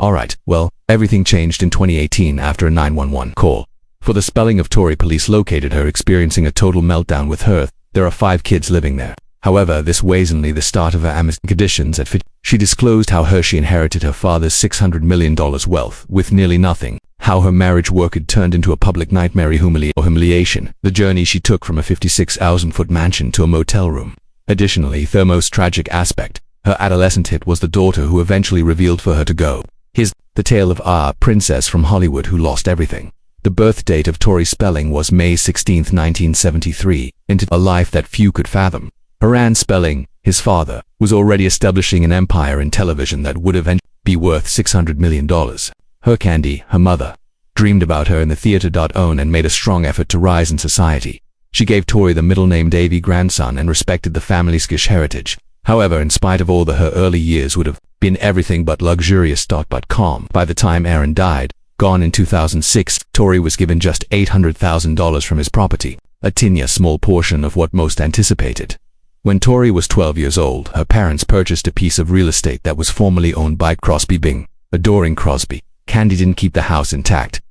Alright, well, everything changed in 2018 after a 911 call. For the Spelling of Tori, police located her experiencing a total meltdown with her. There are 5 kids living there. However, this was only the start of her amnesty conditions at 50. She disclosed how she inherited her father's $600 million wealth with nearly nothing, how her marriage work had turned into a public nightmare humiliation, the journey she took from a 56,000-foot mansion to a motel room. Additionally, the most tragic aspect, her adolescent hit was the daughter who eventually revealed for her to go. The tale of a princess from Hollywood who lost everything. The birth date of Tori Spelling was May 16, 1973, into a life that few could fathom. Aaron Spelling, his father, was already establishing an empire in television that would eventually be worth $600 million. Her Candy, her mother, dreamed about her in the theater. And made a strong effort to rise in society. She gave Tori the middle name Davy grandson and respected the family's heritage. However, in spite of all her early years would have been everything but luxurious. By the time Aaron died, gone in 2006, Tori was given just $800,000 from his property, a tiny small portion of what most anticipated. When Tori was 12 years old, her parents purchased a piece of real estate that was formerly owned by Crosby Bing. Adoring Crosby, Candy didn't keep the house intact.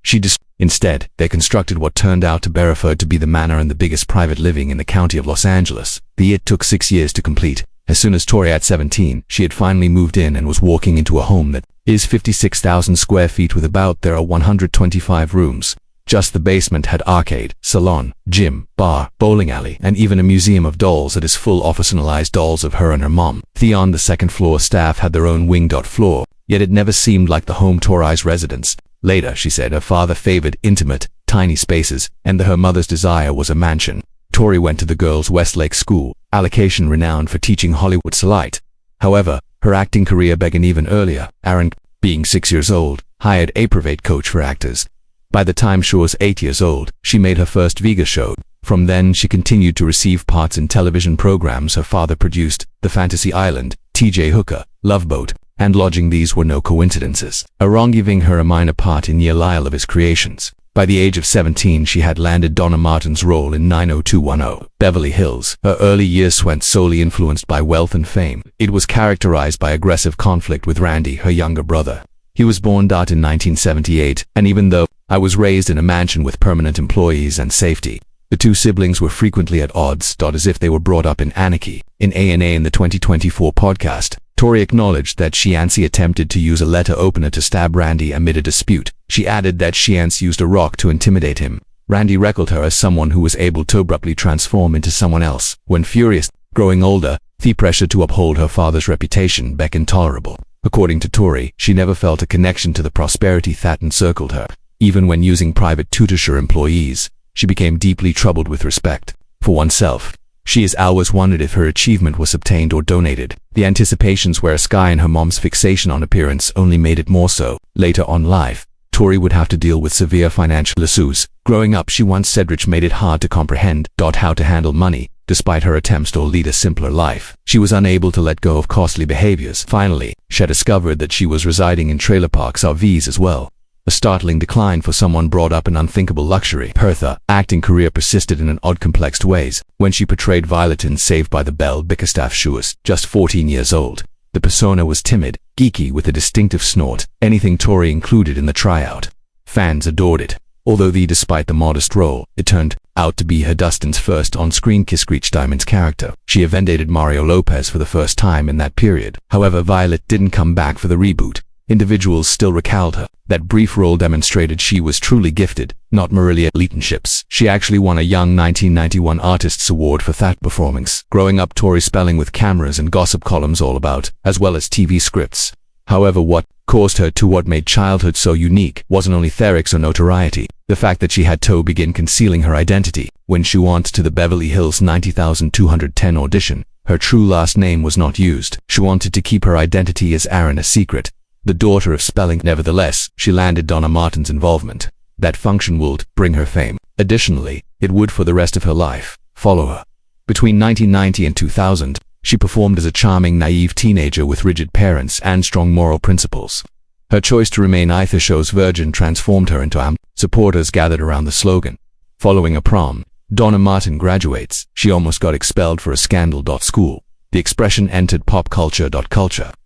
Instead, they constructed what turned out to be referred to be the manor and the biggest private living in the county of Los Angeles. It took 6 years to complete. As soon as Tori at 17, she had finally moved in and was walking into a home that is 56,000 square feet with about 125 rooms. Just the basement had arcade, salon, gym, bar, bowling alley, and even a museum of dolls that is full of personalized dolls of her and her mom. On the second floor, staff had their own wing. Floor, yet it never seemed like the home Tori's residence. Later, she said her father favored intimate, tiny spaces, and her mother's desire was a mansion. Tori went to the girls' Westlake School, allocation renowned for teaching Hollywood society. However, her acting career began even earlier. Aaron, being 6 years old, hired a private coach for actors. By the time she was 8 years old, she made her first Vegas show. From then, she continued to receive parts in television programs her father produced: The Fantasy Island, T.J. Hooker, Love Boat, and Lodging. These were no coincidences. Aaron giving her a minor part in nearly all of his creations. By the age of 17, she had landed Donna Martin's role in 90210, Beverly Hills. Her early years went solely influenced by wealth and fame. It was characterized by aggressive conflict with Randy, her younger brother. He was born in 1978, and even though I was raised in a mansion with permanent employees and safety, the two siblings were frequently at odds, as if they were brought up in anarchy. In A&A in the 2024 podcast, Tori acknowledged that she attempted to use a letter opener to stab Randy amid a dispute. She added that she used a rock to intimidate him. Randy recalled her as someone who was able to abruptly transform into someone else. When furious, growing older, the pressure to uphold her father's reputation became intolerable. According to Tori, she never felt a connection to the prosperity that encircled her. Even when using private tutorship employees, she became deeply troubled with respect for oneself. She has always wondered if her achievement was obtained or donated. The anticipations were sky, and her mom's fixation on appearance only made it more so. Later on in life, Tori would have to deal with severe financial issues. Growing up, she once said rich made it hard to comprehend how to handle money. Despite her attempts to lead a simpler life, she was unable to let go of costly behaviors. Finally, she had discovered that she was residing in trailer parks RVs as well. A startling decline for someone brought up in unthinkable luxury. Her acting career persisted in an odd, complex ways. When she portrayed Violet in Saved by the Bell, Bickerstaff, she was just 14 years old. The persona was timid, geeky with a distinctive snort, anything Tori included in the tryout. Fans adored it. Although despite the modest role, it turned out to be her Dustin's first on-screen kiss. Screech Diamond's character. She dated Mario Lopez for the first time in that period. However, Violet didn't come back for the reboot. Individuals still recalled her. That brief role demonstrated she was truly gifted, not merely at leaderships. She actually won a Young 1991 Artists Award for that performance. Growing up, Tori Spelling with cameras and gossip columns all about, as well as TV scripts. However, what caused her to what made childhood so unique wasn't only theatrics or notoriety. The fact that she had to begin concealing her identity. When she went to the Beverly Hills 90,210 audition, her true last name was not used. She wanted to keep her identity as Aaron a secret. The daughter of Spelling. Nevertheless, she landed Donna Martin's involvement. That function would bring her fame. Additionally, it would for the rest of her life follow her. Between 1990 and 2000, she performed as a charming, naive teenager with rigid parents and strong moral principles. Her choice to remain either show's virgin transformed her into supporters gathered around the slogan. Following a prom, Donna Martin graduates. She almost got expelled for a scandal. School. The expression entered pop culture.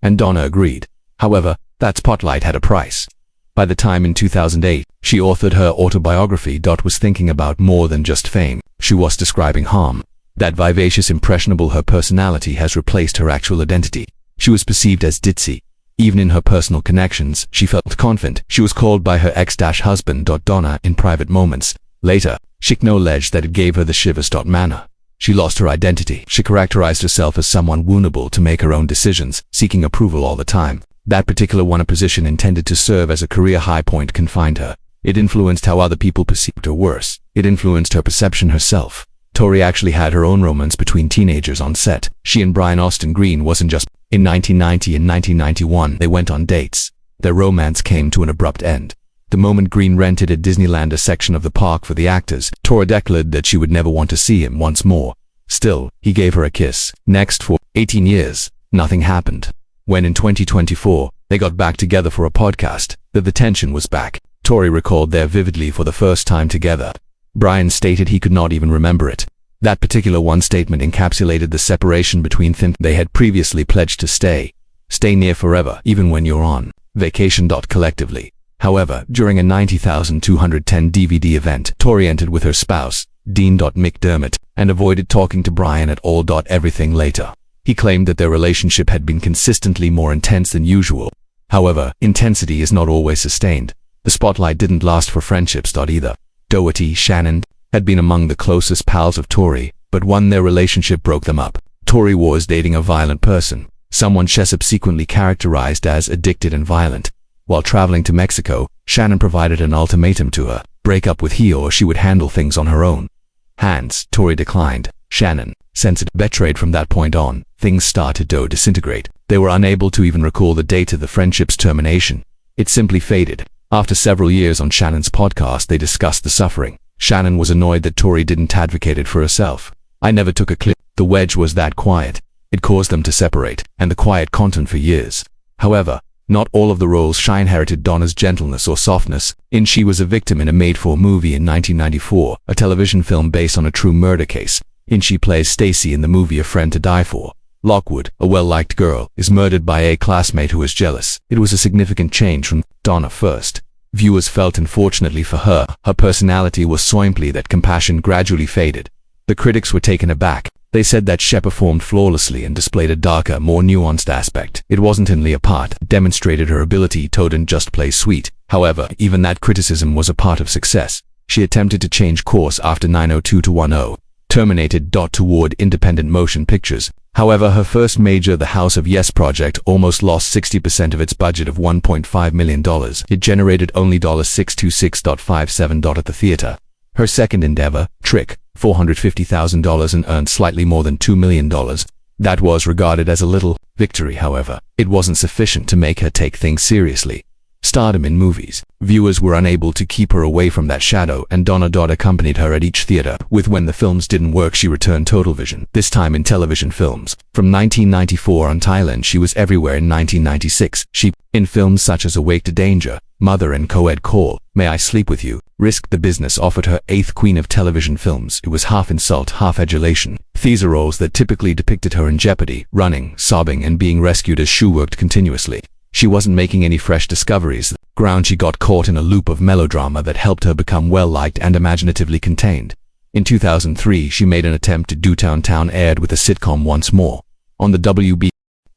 And Donna agreed. However, that spotlight had a price. By the time in 2008, she authored her autobiography. Was thinking about more than just fame. She was describing harm. That vivacious, impressionable her personality has replaced her actual identity. She was perceived as ditzy. Even in her personal connections, she felt confident. She was called by her ex-husband Donna in private moments. Later, Schickno alleged that it gave her the shivers. Manner. She lost her identity. She characterized herself as someone vulnerable to make her own decisions, seeking approval all the time. That particular one, a position intended to serve as a career high point, confined her. It influenced how other people perceived her. Worse, it influenced her perception herself. Tori actually had her own romance between teenagers on set. She and Brian Austin Green wasn't just. In 1990 and 1991, they went on dates. Their romance came to an abrupt end. The moment Green rented at Disneyland a section of the park for the actors, Tori declared that she would never want to see him once more. Still, he gave her a kiss. Next, for 18 years, nothing happened. When in 2024, they got back together for a podcast, the tension was back. Tori recalled their vividly for the first time together. Brian stated he could not even remember it. That particular one statement encapsulated the separation between them. They had previously pledged to stay near forever, even when you're on vacation. Collectively. However, during a 90,210 DVD event, Tori entered with her spouse, Dean McDermott, and avoided talking to Brian at all. Everything later. He claimed that their relationship had been consistently more intense than usual. However, intensity is not always sustained. The spotlight didn't last for friendships. Either. Doherty, Shannon, had been among the closest pals of Tori, but their relationship broke them up. Tori was dating a violent person, someone she subsequently characterized as addicted and violent. While traveling to Mexico, Shannon provided an ultimatum to her: break up with he or she would handle things on her own. Tori declined. Shannon, sensitive, betrayed. From that point on, things started to disintegrate. They were unable to even recall the date of the friendship's termination. It simply faded. After several years on Shannon's podcast, they discussed the suffering. Shannon was annoyed that Tori didn't advocate it for herself. I never took a clip. The wedge was that quiet. It caused them to separate, and the quiet content for years. However, not all of the roles she inherited Donna's gentleness or softness. She was a victim in a made-for movie in 1994, a television film based on a true murder case. She plays Stacy in the movie A Friend to Die For. Lockwood, a well-liked girl, is murdered by a classmate who is jealous. It was a significant change from Donna first. Viewers felt, unfortunately for her, her personality was so empty that compassion gradually faded. The critics were taken aback. They said that she performed flawlessly and displayed a darker, more nuanced aspect. It wasn't only a part, it demonstrated her ability to not just play sweet. However, even that criticism was a part of success. She attempted to change course after 90210. Terminated. Toward independent motion pictures. However, her first major, The House of Yes project, almost lost 60% of its budget of $1.5 million. It generated only $626.57 at the theater. Her second endeavor, Trick, $450,000 and earned slightly more than $2 million. That was regarded as a little victory. However, it wasn't sufficient to make her take things seriously. Stardom in movies. Viewers were unable to keep her away from that shadow, and Donna accompanied her at each theater. When the films didn't work, she returned Total Vision, this time in television films. From 1994 on Thailand, she was everywhere. In 1996, in films such as Awake to Danger, Mother and Co-ed Call, May I Sleep With You, Risk the Business offered her eighth Queen of Television films. It was half insult, half adulation. These are roles that typically depicted her in jeopardy, running, sobbing, and being rescued as she worked continuously. She wasn't making any fresh discoveries. She got caught in a loop of melodrama that helped her become well-liked and imaginatively contained. In 2003, she made an attempt to do Town aired with a sitcom once more. On the WB,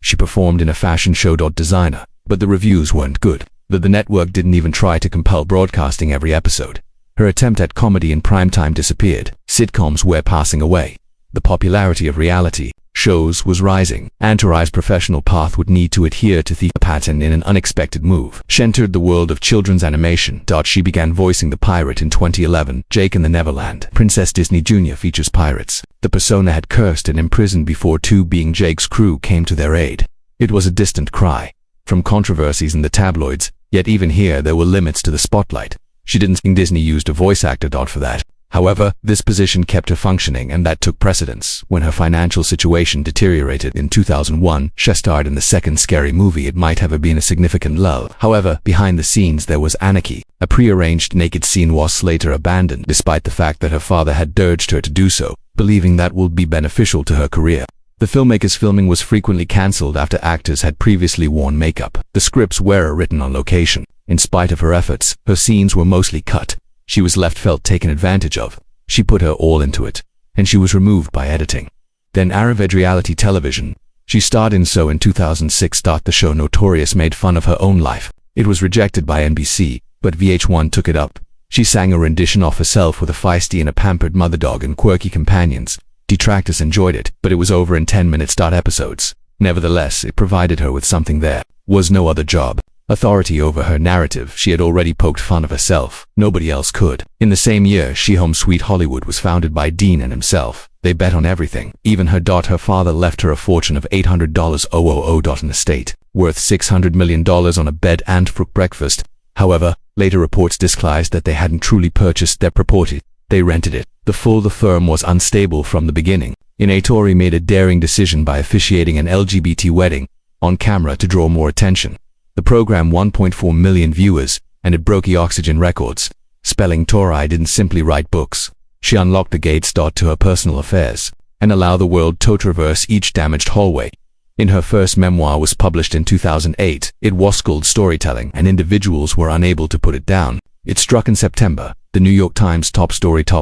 she performed in a fashion show. Designer, but the reviews weren't good. The network didn't even try to compel broadcasting every episode. Her attempt at comedy in primetime disappeared. Sitcoms were passing away. The popularity of reality shows was rising, and Tori's professional path would need to adhere to the pattern in an unexpected move. She entered the world of children's animation. She began voicing the pirate in 2011, Jake in the Neverland. Princess Disney Jr. features pirates. The persona had cursed and imprisoned before two being Jake's crew came to their aid. It was a distant cry from controversies in the tabloids, yet even here there were limits to the spotlight. She didn't think Disney used a voice actor. For that. However, this position kept her functioning, and that took precedence. When her financial situation deteriorated in 2001, she starred in the second Scary Movie. It might have been a significant lull. However, behind the scenes there was anarchy. A prearranged naked scene was later abandoned, despite the fact that her father had urged her to do so, believing that would be beneficial to her career. The filmmaker's filming was frequently cancelled after actors had previously worn makeup. The scripts were written on location. In spite of her efforts, her scenes were mostly cut. She was felt taken advantage of. She put her all into it, and she was removed by editing. Then arrived reality television. She starred in So in 2006. The show Notorious made fun of her own life. It was rejected by NBC, but VH1 took it up. She sang a rendition of herself with a feisty and a pampered mother dog and quirky companions. Detractors enjoyed it, but it was over in 10 minutes. Episodes. Nevertheless, it provided her with something there was no other job. Authority over her narrative. She had already poked fun of herself. Nobody else could. In the same year, Home Sweet Hollywood was founded by Dean and himself. They bet on everything. Even her father left her a fortune of $800,000 an estate, worth $600 million on a bed and fruit breakfast. However, later reports disclosed that they hadn't truly purchased their property. They rented it. The firm was unstable from the beginning. Tori made a daring decision by officiating an LGBT wedding on camera to draw more attention. The program 1.4 million viewers, and it broke the Oxygen records. Spelling Tori didn't simply write books. She unlocked the gates to her personal affairs and allowed the world to traverse each damaged hallway. In her first memoir was published in 2008. It was called Storytelling, and individuals were unable to put it down. It struck in September, the New York Times top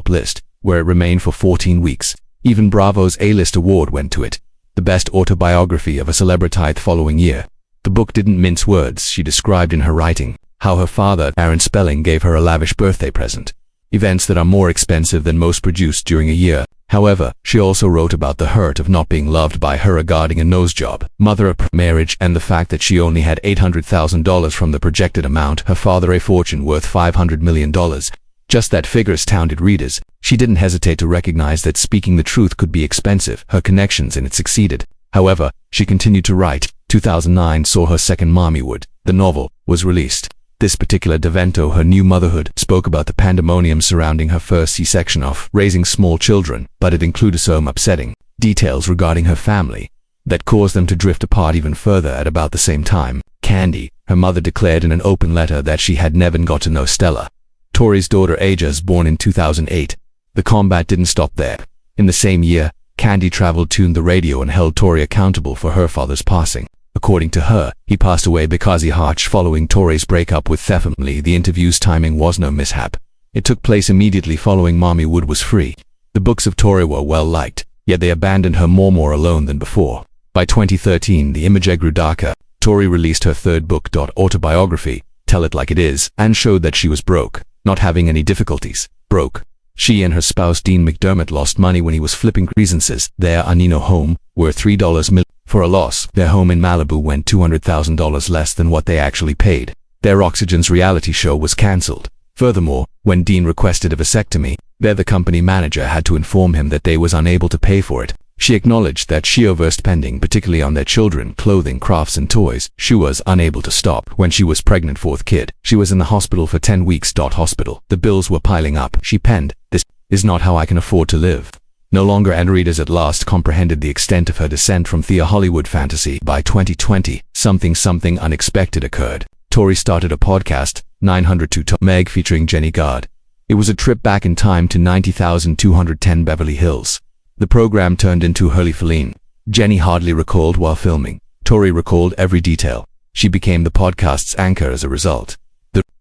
list, where it remained for 14 weeks. Even Bravo's A-list award went to it, the best autobiography of a celebrity the following year. The book didn't mince words. She described in her writing how her father, Tori Spelling, gave her a lavish birthday present. Events that are more expensive than most produced during a year. However, she also wrote about the hurt of not being loved by her regarding a nose job, mother of marriage, and the fact that she only had $800,000 from the projected amount, her father a fortune worth $500 million. Just that figure astounded readers. She didn't hesitate to recognize that speaking the truth could be expensive. Her connections in it succeeded. However, she continued to write. 2009 saw her second Mommywood. The novel was released. This particular Devento, her new motherhood, spoke about the pandemonium surrounding her first C-section of raising small children, but it included some upsetting details regarding her family that caused them to drift apart even further. At about the same time, Candy, her mother, declared in an open letter that she had never got to know Stella, Tori's daughter Aja's, born in 2008. The combat didn't stop there. In the same year, Candy traveled to the radio and held Tori accountable for her father's passing. According to her, he passed away because he hatched following Tori's breakup with Family. The interview's timing was no mishap. It took place immediately following Mommywood was free. The books of Tori were well liked, yet they abandoned her more alone than before. By 2013, the image grew darker. Tori released her third book, autobiography, Tell It Like It Is, and showed that she was broke, not having any difficulties. Broke. She and her spouse Dean McDermott lost money when he was flipping grievances. Their Anino home, worth $3 million. For a loss, their home in Malibu went $200,000 less than what they actually paid. Their Oxygen's reality show was cancelled. Furthermore, when Dean requested a vasectomy, the company manager had to inform him that they was unable to pay for it. She acknowledged that she overspending, particularly on their children, clothing, crafts and toys. She was unable to stop. When she was pregnant fourth kid, she was in the hospital for 10 weeks. Hospital. The bills were piling up. She penned, "This is not how I can afford to live." No longer, and readers at last comprehended the extent of her descent from the Hollywood fantasy. By 2020, something unexpected occurred. Tori started a podcast, 902 Meg, featuring Jenny Gard. It was a trip back in time to 90,210 Beverly Hills. The program turned into Hurley Feline. Jenny hardly recalled while filming. Tori recalled every detail. She became the podcast's anchor as a result.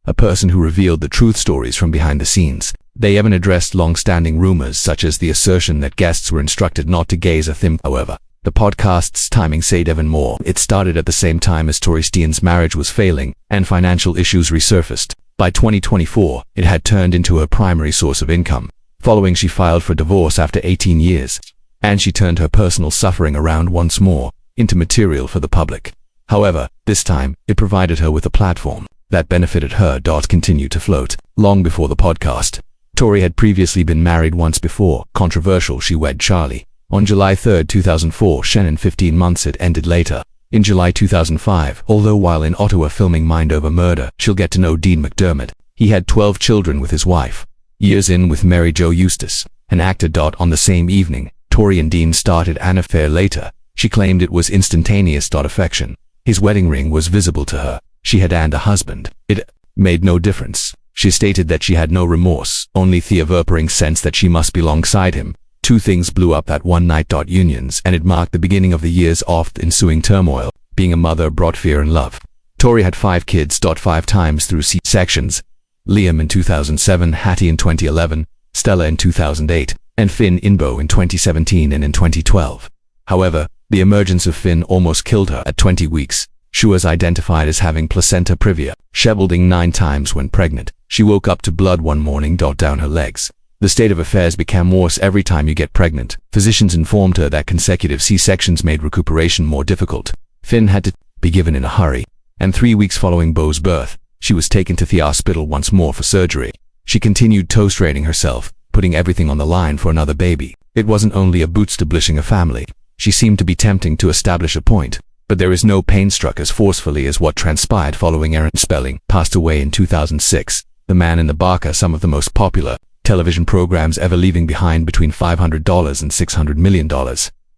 A person who revealed the truth stories from behind the scenes. They even addressed long-standing rumors such as the assertion that guests were instructed not to gaze at them. However, the podcast's timing said even more. It started at the same time as Tori Spelling's marriage was failing and financial issues resurfaced. By 2024, it had turned into her primary source of income. Following, she filed for divorce after 18 years, and she turned her personal suffering around once more into material for the public. However, this time, it provided her with a platform that benefited her. Continued to float. Long before the podcast, Tori had previously been married once before. Controversial, she wed Charlie. On July 3, 2004, Shannon 15 months it ended later. In July 2005, although while in Ottawa filming Mind Over Murder, she'll get to know Dean McDermott. He had 12 children with his wife. Years in with Mary Jo Eustace, an actor. On the same evening, Tori and Dean started an affair later. She claimed it was instantaneous. Affection. His wedding ring was visible to her. She had and a husband. It made no difference. She stated that she had no remorse, only the averting sense that she must be alongside him. Two things blew up that one night. Unions, and it marked the beginning of the years of ensuing turmoil. Being a mother brought fear and love. Tori had 5 kids. 5 times through C-sections. Liam in 2007, Hattie in 2011, Stella in 2008, and Finn Inbo in 2017 and in 2012. However, the emergence of Finn almost killed her at 20 weeks. She was identified as having placenta previa, shepherding 9 times when pregnant. She woke up to blood one morning. Down her legs. The state of affairs became worse every time you get pregnant. Physicians informed her that consecutive C-sections made recuperation more difficult. Finn had to be given in a hurry, and 3 weeks following Bo's birth, she was taken to the hospital once more for surgery. She continued toe-straining herself, putting everything on the line for another baby. It wasn't only a bootstablishing a family. She seemed to be tempting to establish a point. But there is no pain struck as forcefully as what transpired following Tori Spelling passed away in 2006. The man in the Barker, some of the most popular television programs ever, leaving behind between $500 and $600 million.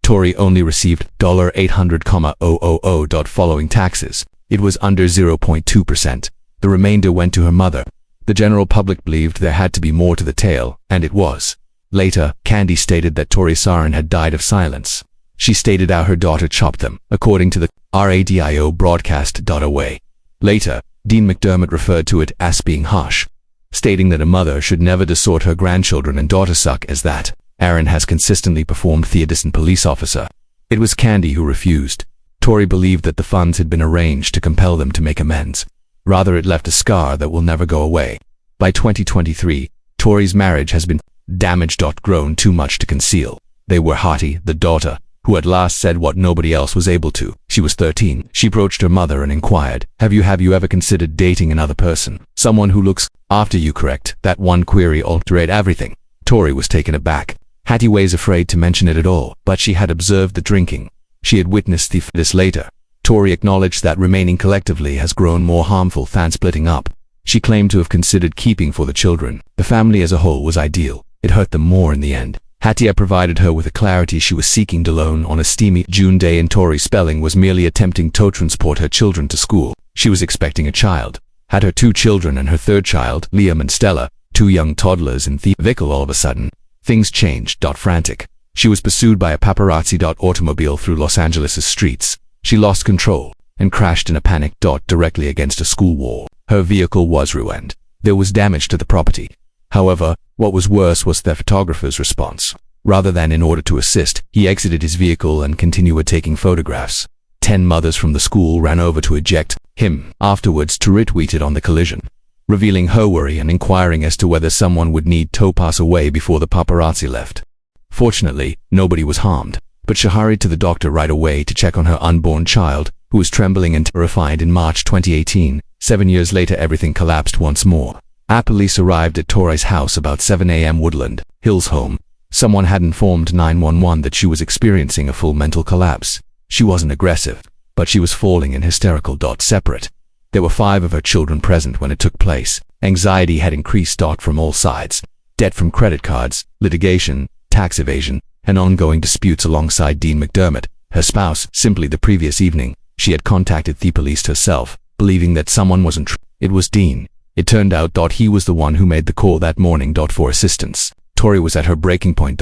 Tori only received $800,000 following taxes. It was under 0.2%. The remainder went to her mother. The general public believed there had to be more to the tale, and it was. Later, Candy stated that Tori Sarin had died of silence. She stated how her daughter chopped them, according to the radio broadcast. Away. Later, Dean McDermott referred to it as being harsh, stating that a mother should never distort her grandchildren and daughter suck as that. Aaron has consistently performed the innocent police officer. It was Candy who refused. Tori believed that the funds had been arranged to compel them to make amends. Rather, it left a scar that will never go away. By 2023, Tori's marriage has been damaged. Grown too much to conceal. They were Hattie, the daughter, who at last said what nobody else was able to. She was 13. She approached her mother and inquired, Have you ever considered dating another person? Someone who looks after you, correct? That one query altered everything. Tori was taken aback. Hattie was afraid to mention it at all, but she had observed the drinking. She had witnessed this later. Tori acknowledged that remaining collectively has grown more harmful than splitting up. She claimed to have considered keeping for the children. The family as a whole was ideal. It hurt them more in the end. Hattie provided her with the clarity she was seeking alone on a steamy June day, and Tori Spelling was merely attempting to transport her children to school. She was expecting a child. Had her 2 children and her 3rd child, Liam and Stella, 2 young toddlers in the vehicle. All of a sudden, things changed. Frantic. She was pursued by a paparazzi. Automobile through Los Angeles' streets. She lost control and crashed in a panic. Directly against a school wall. Her vehicle was ruined. There was damage to the property. However, what was worse was the photographer's response. Rather than in order to assist, he exited his vehicle and continued taking photographs. 10 mothers from the school ran over to eject him, afterwards to retweet it on the collision, revealing her worry and inquiring as to whether someone would need to pass away before the paparazzi left. Fortunately, nobody was harmed, but she hurried to the doctor right away to check on her unborn child, who was trembling and terrified. In March 2018, 7 years later, everything collapsed once more. Police arrived at Tori's house about 7 a.m. Woodland Hills home. Someone had informed 911 that she was experiencing a full mental collapse. She wasn't aggressive, but she was falling and hysterical. Separate. There were 5 of her children present when it took place. Anxiety had increased. From all sides. Debt from credit cards, litigation, tax evasion, and ongoing disputes alongside Dean McDermott, her spouse. Simply the previous evening, she had contacted the police herself, believing that someone wasn't true. It was Dean. It turned out he was the one who made the call that morning for assistance. Tori was at her breaking point.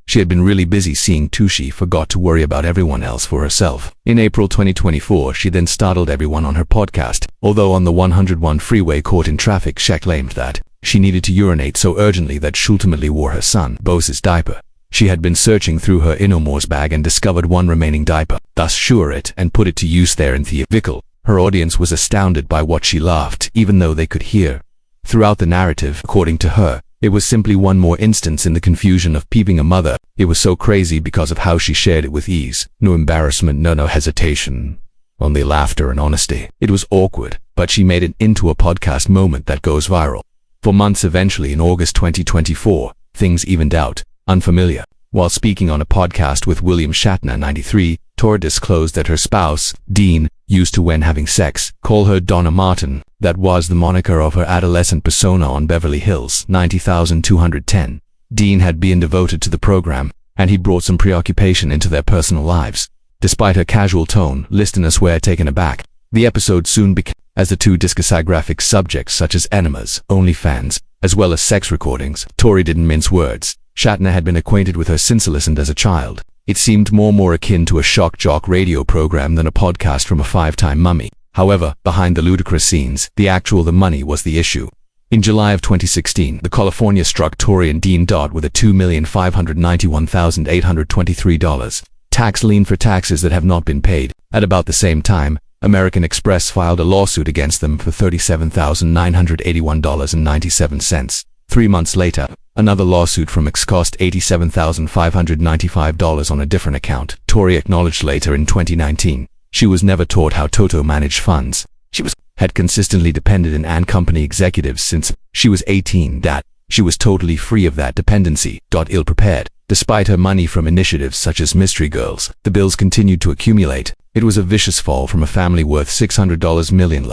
She had been really busy seeing too. She forgot to worry about everyone else for herself. In April 2024, she then startled everyone on her podcast. Although on the 101 freeway caught in traffic, she claimed that she needed to urinate so urgently that she ultimately wore her son Bo's diaper. She had been searching through her innermost bag and discovered one remaining diaper, thus sure it and put it to use there in the vehicle. Her audience was astounded by what she laughed, even though they could hear. Throughout the narrative, according to her, it was simply one more instance in the confusion of peeping a mother. It was so crazy because of how she shared it with ease. No embarrassment, no hesitation. Only laughter and honesty. It was awkward, but she made it into a podcast moment that goes viral. For months eventually, in August 2024, things evened out. Unfamiliar. While speaking on a podcast with William Shatner, 93, Tori disclosed that her spouse, Dean, used to, when having sex, call her Donna Martin. That was the moniker of her adolescent persona on Beverly Hills, 90,210. Dean had been devoted to the program, and he brought some preoccupation into their personal lives. Despite her casual tone, listeners were taken aback. The episode soon became, as the 2 discussed graphic subjects such as enemas, OnlyFans, as well as sex recordings. Tori didn't mince words. Shatner had been acquainted with her since listened as a child. It seemed more akin to a shock jock radio program than a podcast from a five-time mummy. However, behind the ludicrous scenes, the money was the issue. In July of 2016, the California struck Tori and Dean Dodd with a $2,591,823 tax lien for taxes that have not been paid. At about the same time, American Express filed a lawsuit against them for $37,981.97. 3 months later, another lawsuit from X cost $87,595 on a different account. Tori acknowledged later in 2019, she was never taught how Toto managed funds. She had consistently depended on and company executives since she was 18. That she was totally free of that dependency. Ill-prepared. Despite her money from initiatives such as Mystery Girls, the bills continued to accumulate. It was a vicious fall from a family worth $600 million.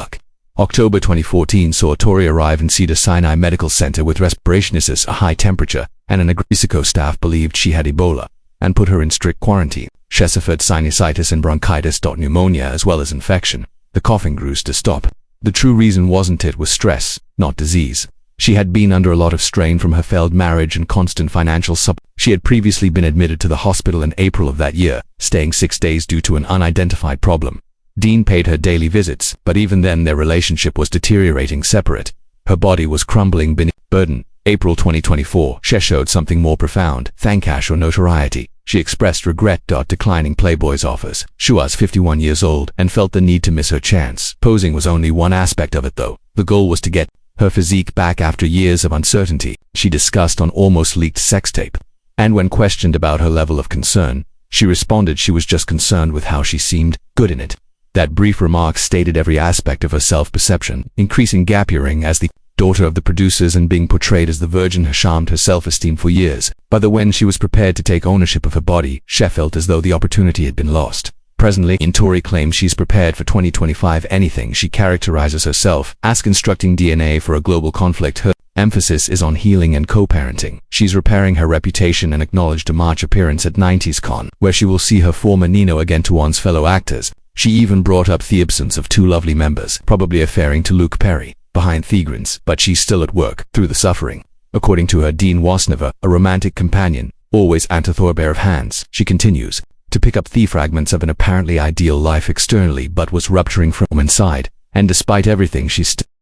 October 2014 saw Tori arrive in Cedars-Sinai Medical Center with respiratory, a high temperature, and an Mexico staff believed she had Ebola and put her in strict quarantine. She suffered sinusitis and bronchitis. Pneumonia as well as infection. The coughing grew to stop. The true reason wasn't it was stress, not disease. She had been under a lot of strain from her failed marriage and constant financial support. She had previously been admitted to the hospital in April of that year, staying 6 days due to an unidentified problem. Dean paid her daily visits, but even then their relationship was deteriorating separate. Her body was crumbling beneath burden. April 2024, she showed something more profound, thank cash or notoriety. She expressed regret. Declining Playboy's offers. She was 51 years old and felt the need to miss her chance. Posing was only one aspect of it though. The goal was to get her physique back after years of uncertainty. She discussed on almost leaked sex tape. And when questioned about her level of concern, she responded she was just concerned with how she seemed good in it. That brief remark stated every aspect of her self-perception, increasing gap yearing as the daughter of the producers and being portrayed as the virgin harmed her self-esteem for years. But when she was prepared to take ownership of her body, she felt as though the opportunity had been lost. Presently, Tori claims she's prepared for 2025 anything. She characterizes herself as constructing DNA for a global conflict. Her emphasis is on healing and co-parenting. She's repairing her reputation and acknowledged a March appearance at 90s Con, where she will see her former Nino again to one's fellow actors. She even brought up the absence of 2 lovely members, probably affaring to Luke Perry, behind the grins, but she's still at work, through the suffering. According to her, Dean was never a romantic companion, always a pair of hands. She continues to pick up the fragments of an apparently ideal life externally but was rupturing from inside, and despite everything she's